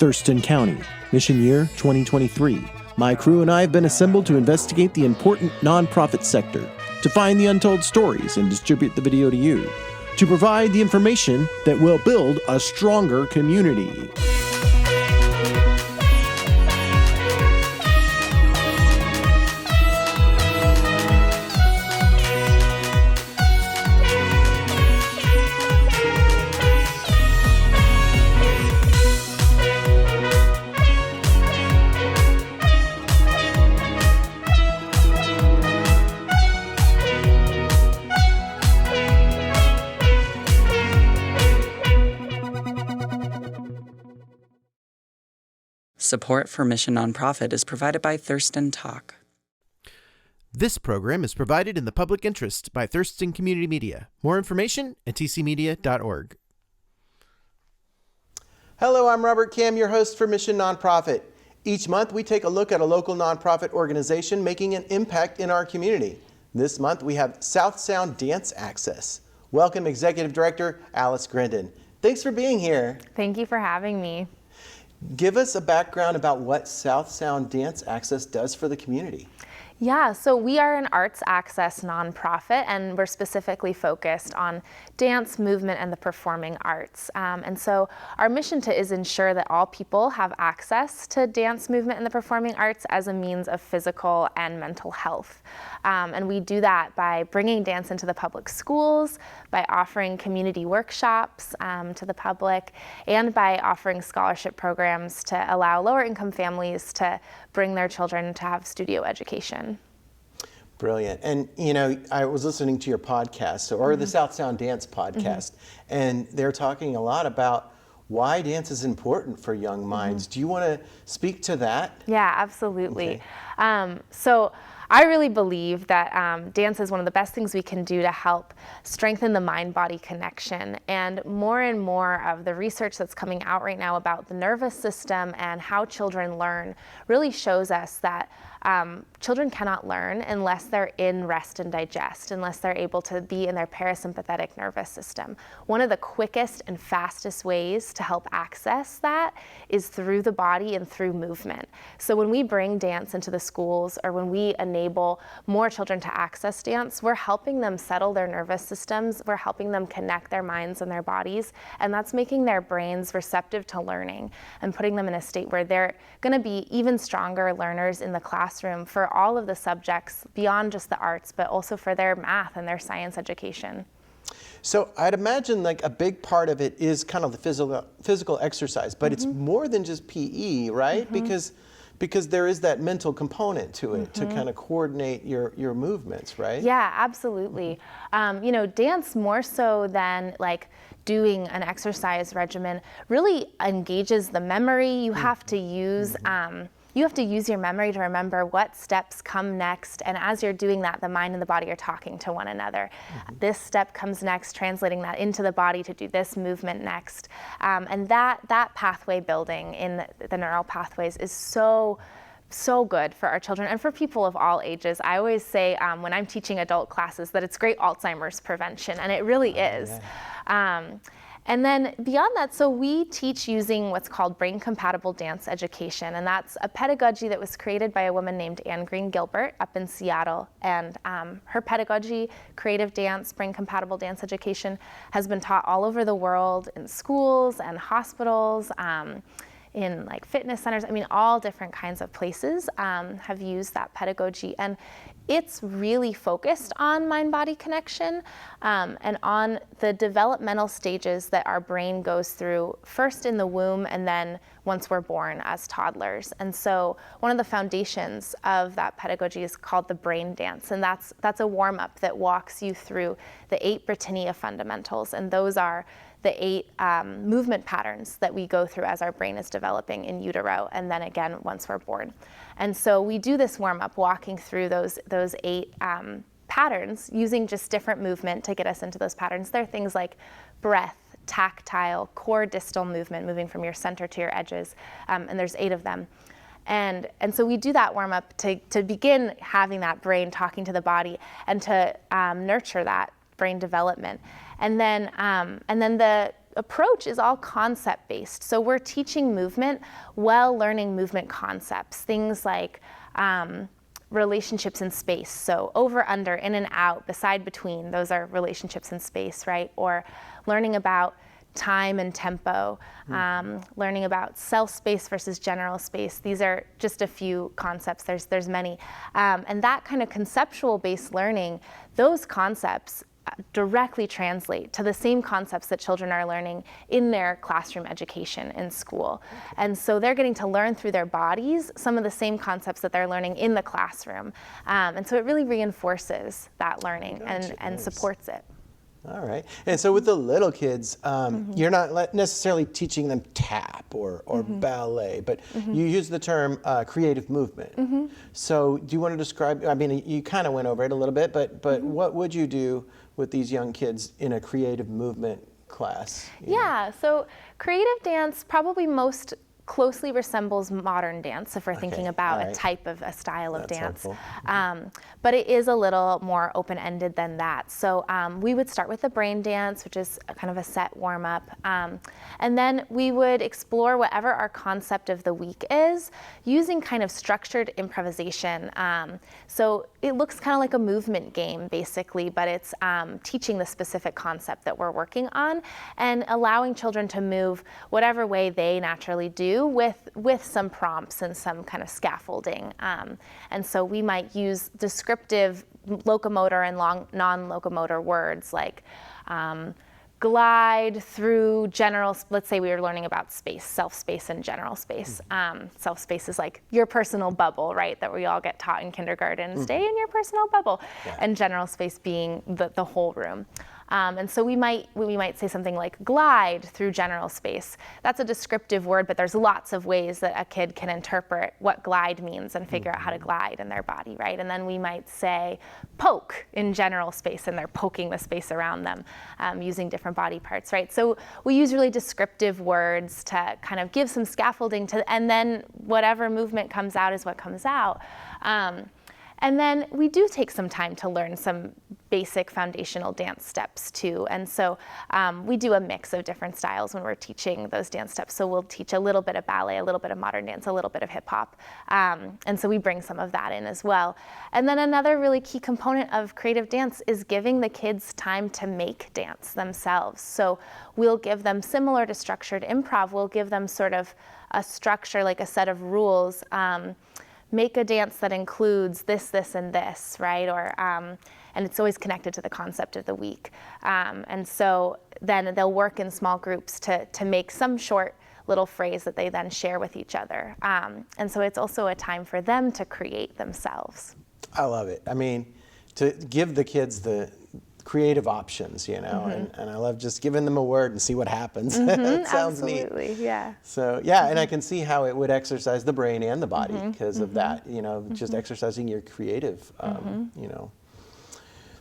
Thurston County, mission year 2023. My crew and I have been assembled to investigate the important nonprofit sector, to find the untold stories and distribute the video to you, to provide the information that will build a stronger community. Support for Mission Nonprofit is provided by Thurston Talk. This program is provided in the public interest by Thurston Community Media. More information at TCMedia.org. Hello, I'm Robert Kam, your host for Mission Nonprofit. Each month, we take a look at a local nonprofit organization making an impact in our community. This month, we have South Sound Dance Access. Welcome, Executive Director Alice Grindon. Thanks for being here. Thank you for having me. Give us a background about what South Sound Dance Access does for the community. Yeah, so we are an arts access nonprofit, and we're specifically focused on dance, movement, and the performing arts. And so our mission is ensure that all people have access to dance, movement, and the performing arts as a means of physical and mental health. And we do that by bringing dance into the public schools, by offering community workshops to the public, and by offering scholarship programs to allow lower income families to bring their children to have studio education. Brilliant. And, you know, I was listening to your podcast, or the South Sound Dance podcast, and they're talking a lot about why dance is important for young minds. Do you want to speak to that? Yeah, absolutely. So I really believe that dance is one of the best things we can do to help strengthen the mind-body connection. And more of the research that's coming out right now about the nervous system and how children learn really shows us that children cannot learn unless they're in rest and digest, unless they're able to be in their parasympathetic nervous system. One of the quickest and fastest ways to help access that is through the body and through movement. So when we bring dance into the schools, or when we enable more children to access dance, we're helping them settle their nervous systems, we're helping them connect their minds and their bodies, and that's making their brains receptive to learning and putting them in a state where they're going to be even stronger learners in the classroom for all of the subjects beyond just the arts, but also for their math and their science education. So I'd imagine like a big part of it is kind of the physical exercise, but it's more than just PE, right? Because there is that mental component to it to kind of coordinate your movements, right? Yeah, absolutely. You know, dance more so than like doing an exercise regimen really engages the memory. You have to use your memory to remember what steps come next, and as you're doing that, the mind and the body are talking to one another. This step comes next, translating that into the body to do this movement next. And that pathway building in the neural pathways is so good for our children and for people of all ages. I always say when I'm teaching adult classes that it's great Alzheimer's prevention, and it really is. And then beyond that, so we teach using what's called brain-compatible dance education, and that's a pedagogy that was created by a woman named Anne Green Gilbert up in Seattle. And her pedagogy, creative dance, brain-compatible dance education, has been taught all over the world in schools and hospitals, in like fitness centers. I mean, all different kinds of places have used that pedagogy. And it's really focused on mind-body connection and on the developmental stages that our brain goes through, first in the womb and then once we're born as toddlers. And so one of the foundations of that pedagogy is called the brain dance, and that's a warm-up that walks you through the 8 Britannia fundamentals, and those are the 8 movement patterns that we go through as our brain is developing in utero, and then again once we're born. And so we do this warm-up walking through those 8 patterns using just different movement to get us into those patterns. They're things like breath, tactile, core distal movement, moving from your center to your edges, and there's 8 of them. And so we do that warm-up to begin having that brain talking to the body and to nurture that brain development. And then the approach is all concept-based. So we're teaching movement while learning movement concepts, things like relationships in space. So over, under, in and out, beside, between, those are relationships in space, right? Or learning about time and tempo, learning about self space versus general space. These are just a few concepts. There's many. And that kind of conceptual based learning, those concepts directly translate to the same concepts that children are learning in their classroom education in school. And so they're getting to learn through their bodies some of the same concepts that they're learning in the classroom. And so it really reinforces that learning and nice. Supports it. All right. And so with the little kids, you're not necessarily teaching them tap or ballet, but you use the term creative movement. So do you want to describe, I mean, you kind of went over it a little bit, but what would you do with these young kids in a creative movement class? Yeah, so creative dance probably most closely resembles modern dance if we're thinking about a type of a style of dance. But it is a little more open-ended than that. So we would start with the brain dance, which is kind of a set warm-up. And then we would explore whatever our concept of the week is using kind of structured improvisation. So it looks kind of like a movement game, basically, but it's teaching the specific concept that we're working on and allowing children to move whatever way they naturally do with some prompts and some kind of scaffolding. And so we might use descriptive locomotor and non-locomotor words like glide through general, let's say we were learning about space, self-space and general space. Self-space is like your personal bubble, right, that we all get taught in kindergarten, stay in your personal bubble, and general space being the whole room. And so we might say something like glide through general space. That's a descriptive word, but there's lots of ways that a kid can interpret what glide means and figure out how to glide in their body, right? And then we might say poke in general space, and they're poking the space around them using different body parts, right? So we use really descriptive words to kind of give some scaffolding to, and then whatever movement comes out is what comes out. And then we do take some time to learn some basic foundational dance steps too. And so we do a mix of different styles when we're teaching those dance steps. So we'll teach a little bit of ballet, a little bit of modern dance, a little bit of hip hop. And so we bring some of that in as well. And then another really key component of creative dance is giving the kids time to make dance themselves. So we'll give them, similar to structured improv, we'll give them sort of a structure, like a set of rules. Make a dance that includes this, this, and this, right? Or and it's always connected to the concept of the week. And so then they'll work in small groups to make some short little phrase that they then share with each other. And so it's also a time for them to create themselves. I love it. I mean, to give the kids the creative options, you know, and I love just giving them a word and see what happens. It sounds Absolutely, neat. yeah. So yeah, and I can see how it would exercise the brain and the body because of that, you know, just exercising your creative, you know,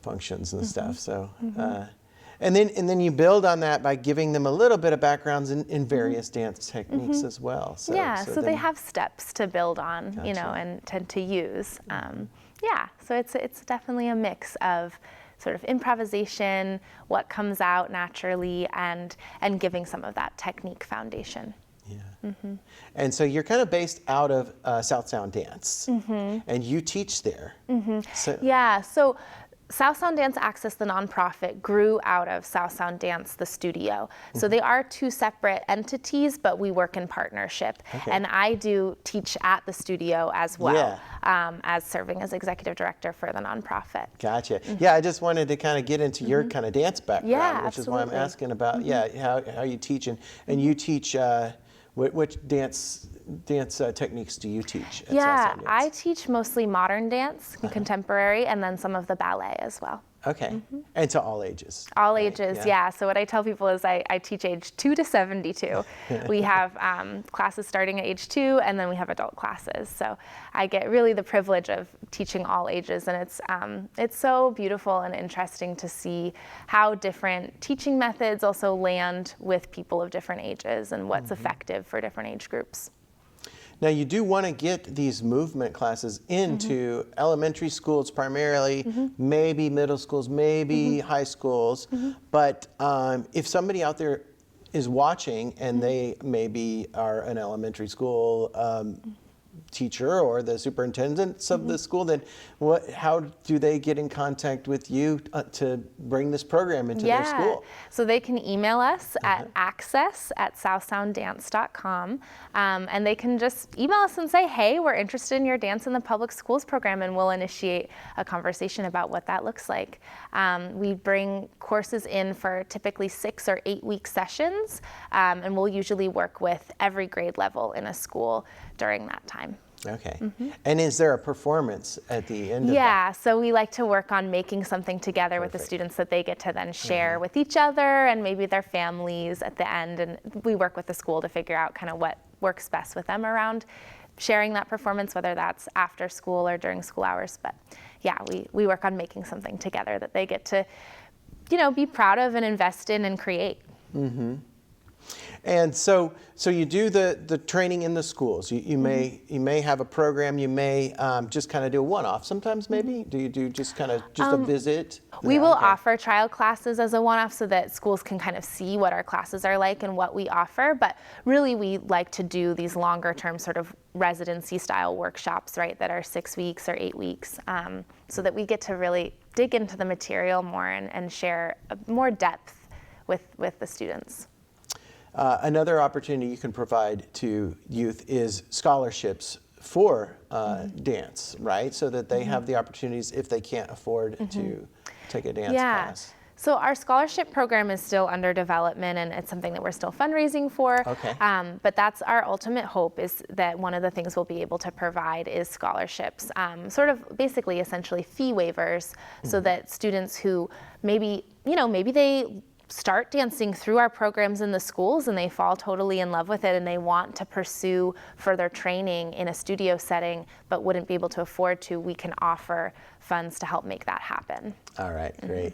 functions and stuff. So, and then you build on that by giving them a little bit of backgrounds in various dance techniques as well. So, Yeah, so they then- have steps to build on, you know, Gotcha. and to use. Yeah, so it's definitely a mix of sort of improvisation, what comes out naturally, and giving some of that technique foundation. Yeah. And so you're kind of based out of South Sound Dance, and you teach there. So, Yeah, so South Sound Dance Access, the nonprofit, grew out of South Sound Dance, the studio. So they are two separate entities, but we work in partnership. Okay. And I do teach at the studio as well, as serving as executive director for the nonprofit. Gotcha. Yeah, I just wanted to kind of get into your kind of dance background, Yeah, which is why I'm absolutely. asking about how you teach, and you teach which dance techniques do you teach at South Yeah, Sound Dance? I teach mostly modern dance, contemporary, and then some of the ballet as well. Okay, and to all ages. All right? ages, yeah. So what I tell people is I teach age 2 to 72. We have classes starting at age 2, and then we have adult classes. So I get really the privilege of teaching all ages, and it's so beautiful and interesting to see how different teaching methods also land with people of different ages and what's effective for different age groups. Now you do want to get these movement classes into elementary schools primarily, maybe middle schools, maybe high schools, but if somebody out there is watching and they maybe are an elementary school teacher or the superintendents of the school, then how do they get in contact with you to bring this program into their school? So they can email us at access@southsounddance.com, and they can just email us and say, hey, we're interested in your Dance in the Public Schools program, and we'll initiate a conversation about what that looks like. We bring courses in for typically 6 or 8 week sessions, and we'll usually work with every grade level in a school during that time. Okay. And is there a performance at the end of that? Yeah, so we like to work on making something together with the students that they get to then share with each other and maybe their families at the end. And we work with the school to figure out kind of what works best with them around sharing that performance, whether that's after school or during school hours. But yeah, we work on making something together that they get to, be proud of and invest in and create. And so you do the training in the schools. You may have a program. You may just kind of do a one-off. Sometimes maybe do you do just kind of a visit? We will offer trial classes as a one-off so that schools can kind of see what our classes are like and what we offer. But really, we like to do these longer-term sort of residency-style workshops, right? That are 6 weeks or 8 weeks, so that we get to really dig into the material more and share more depth with the students. Another opportunity you can provide to youth is scholarships for dance, right? So that they have the opportunities if they can't afford to take a dance class. So our scholarship program is still under development, and it's something that we're still fundraising for. Okay. But that's our ultimate hope, is that one of the things we'll be able to provide is scholarships, sort of basically essentially fee waivers, so that students who maybe they start dancing through our programs in the schools and they fall totally in love with it and they want to pursue further training in a studio setting but wouldn't be able to afford to, we can offer funds to help make that happen. All right, great.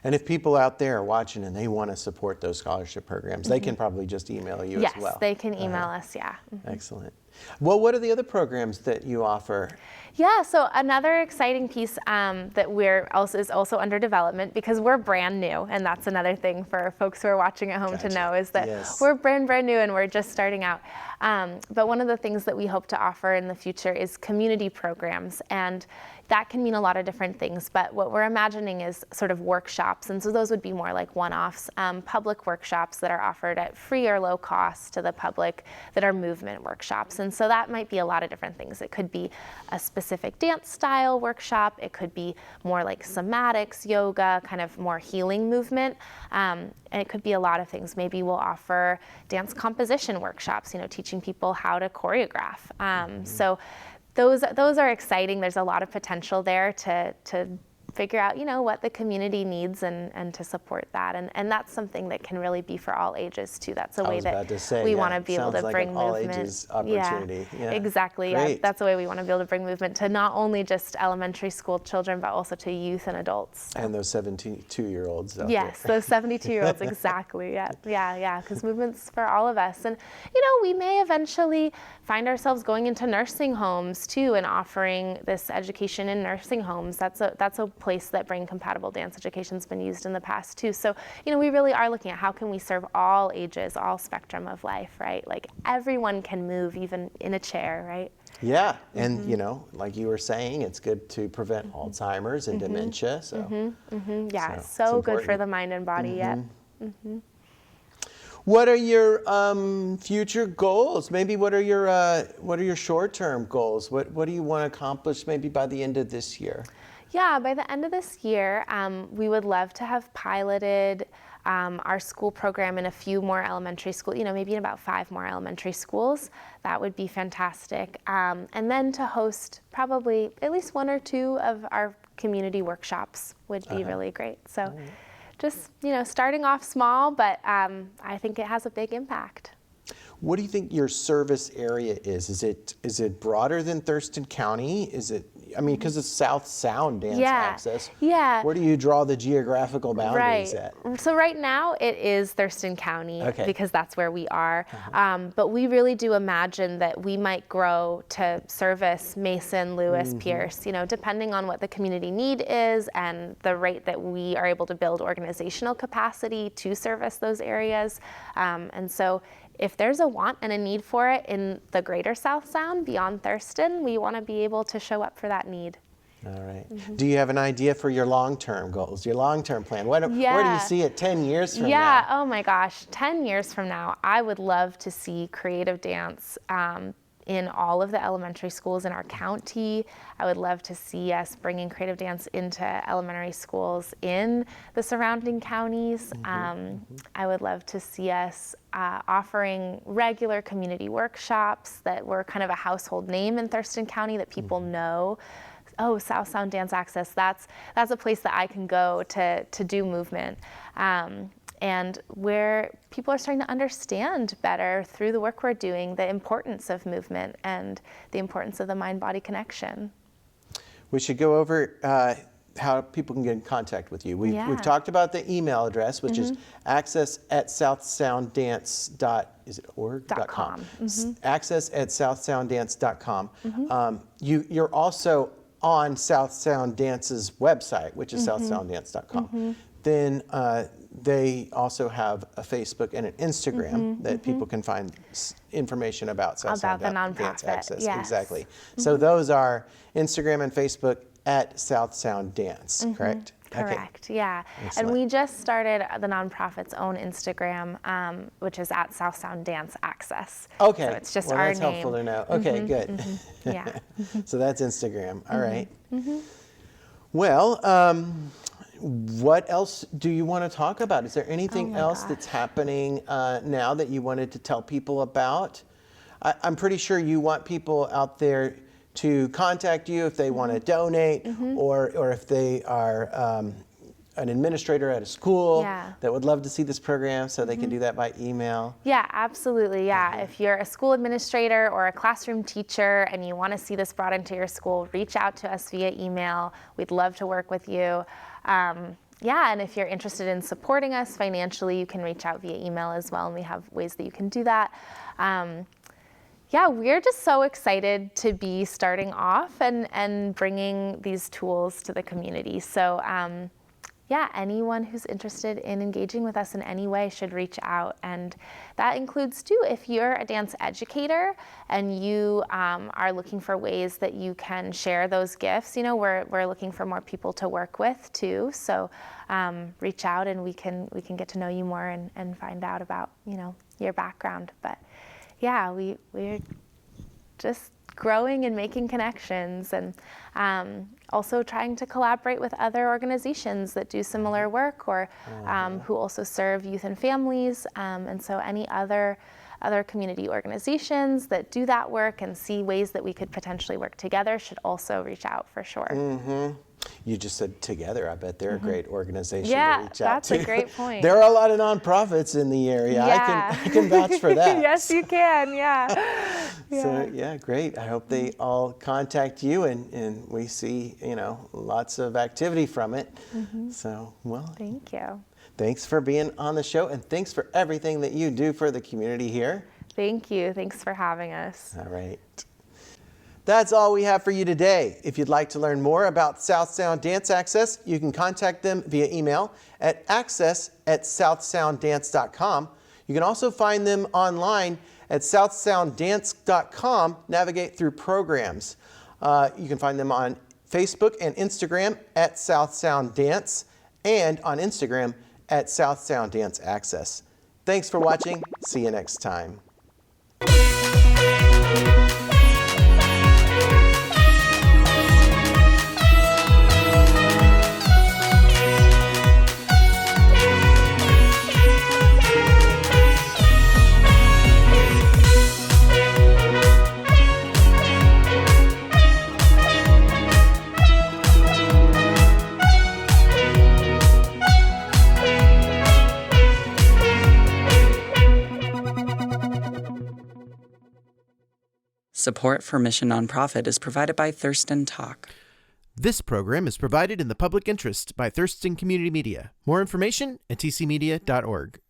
And if people out there are watching and they want to support those scholarship programs, they can probably just email you as well. Yes, they can email us, yeah. Excellent. Well, what are the other programs that you offer? Yeah, so another exciting piece that is also under development, because we're brand new, and that's another thing for folks who are watching at home to know, is that we're brand new and we're just starting out. But one of the things that we hope to offer in the future is community programs, and that can mean a lot of different things, but what we're imagining is sort of workshops, and so those would be more like one-offs, public workshops that are offered at free or low cost to the public that are movement workshops. And so that might be a lot of different things. It could be a specific dance style workshop, it could be more like somatics, yoga, kind of more healing movement, and it could be a lot of things. Maybe we'll offer dance composition workshops, teaching people how to choreograph. So those are exciting. There's a lot of potential there to figure out, what the community needs and to support that. And that's something that can really be for all ages too. That's a way that we want to be able to bring movement. All ages opportunity. Yeah, exactly. Yeah, that's the way we want to be able to bring movement to not only just elementary school children, but also to youth and adults. So. And those 72-year-olds out Yes, there. those 72-year-olds, exactly. Yeah, because movement's for all of us. And, we may eventually find ourselves going into nursing homes too and offering this education in nursing homes. That's a place that brain compatible dance education's been used in the past too. So, we really are looking at how can we serve all ages, all spectrum of life, right? Like everyone can move, even in a chair, right? Yeah, and like you were saying, it's good to prevent Alzheimer's and dementia. So, yeah, so good for the mind and body. What are your future goals? Maybe what are your short-term goals? What do you want to accomplish maybe by the end of this year? Yeah, by the end of this year, we would love to have piloted our school program in a few more elementary schools, maybe in about 5 more elementary schools. That would be fantastic. And then to host probably at least 1 or 2 of our community workshops would be really great. So just, starting off small, but I think it has a big impact. What do you think your service area is? Is it broader than Thurston County? Because it's South Sound Dance Access. Yeah. Where do you draw the geographical boundaries Right. at? So right now it is Thurston County because that's where we are. But we really do imagine that we might grow to service Mason, Lewis, Pierce, depending on what the community need is and the rate that we are able to build organizational capacity to service those areas. And so if there's a want and a need for it in the greater South Sound beyond Thurston, we want to be able to show up for that need. All right. Do you have an idea for your long-term goals, your long-term plan? Where do you see it 10 years from now? Yeah, oh my gosh, 10 years from now, I would love to see creative dance in all of the elementary schools in our county. I would love to see us bringing creative dance into elementary schools in the surrounding counties. I would love to see us offering regular community workshops that were kind of a household name in Thurston County that people know. Oh, South Sound Dance Access, that's a place that I can go to do movement. And where people are starting to understand better through the work we're doing the importance of movement and the importance of the mind-body connection. We should go over how people can get in contact with you. We've talked about the email address, which is access@southsounddance.com. Access@southsounddance.com. You're also on South Sound Dance's website, which is southsounddance.com. Then they also have a Facebook and an Instagram that people can find information about South Sound Dance Access. Yes. Exactly. So those are Instagram and Facebook at South Sound Dance, correct? Correct, yeah. Excellent. And we just started the nonprofit's own Instagram, which is at South Sound Dance Access. Okay. So it's just well, our that's name. helpful to know. Okay, good. Yeah. So that's Instagram. All right. Well, what else do you want to talk about? Is there anything else that's happening now that you wanted to tell people about? I'm pretty sure you want people out there to contact you if they want to donate or if they are an administrator at a school that would love to see this program, so they can do that by email. Yeah, absolutely. Yeah. If you're a school administrator or a classroom teacher and you want to see this brought into your school, reach out to us via email. We'd love to work with you. And if you're interested in supporting us financially, you can reach out via email as well, and we have ways that you can do that. We're just so excited to be starting off and bringing these tools to the community. So anyone who's interested in engaging with us in any way should reach out. And that includes too, if you're a dance educator and you are looking for ways that you can share those gifts, we're looking for more people to work with too. So reach out and we can get to know you more and find out about, your background. But we're just growing and making connections, and also trying to collaborate with other organizations that do similar work or who also serve youth and families. And so any other community organizations that do that work and see ways that we could potentially work together should also reach out for sure. You just said together. I bet they're a great organization to reach out to. That's a great point. There are a lot of nonprofits in the area. I can vouch for that. Yes, you can. So great. I hope they all contact you and we see, lots of activity from it. So, thank you. Thanks for being on the show, and thanks for everything that you do for the community here. Thank you. Thanks for having us. All right. That's all we have for you today. If you'd like to learn more about South Sound Dance Access, you can contact them via email at access@southsounddance.com. You can also find them online at southsounddance.com. Navigate through programs. You can find them on Facebook and Instagram at South Sound Dance, and on Instagram at South Sound Dance Access. Thanks for watching. See you next time. Support for Mission Nonprofit is provided by Thurston Talk. This program is provided in the public interest by Thurston Community Media. More information at tcmedia.org.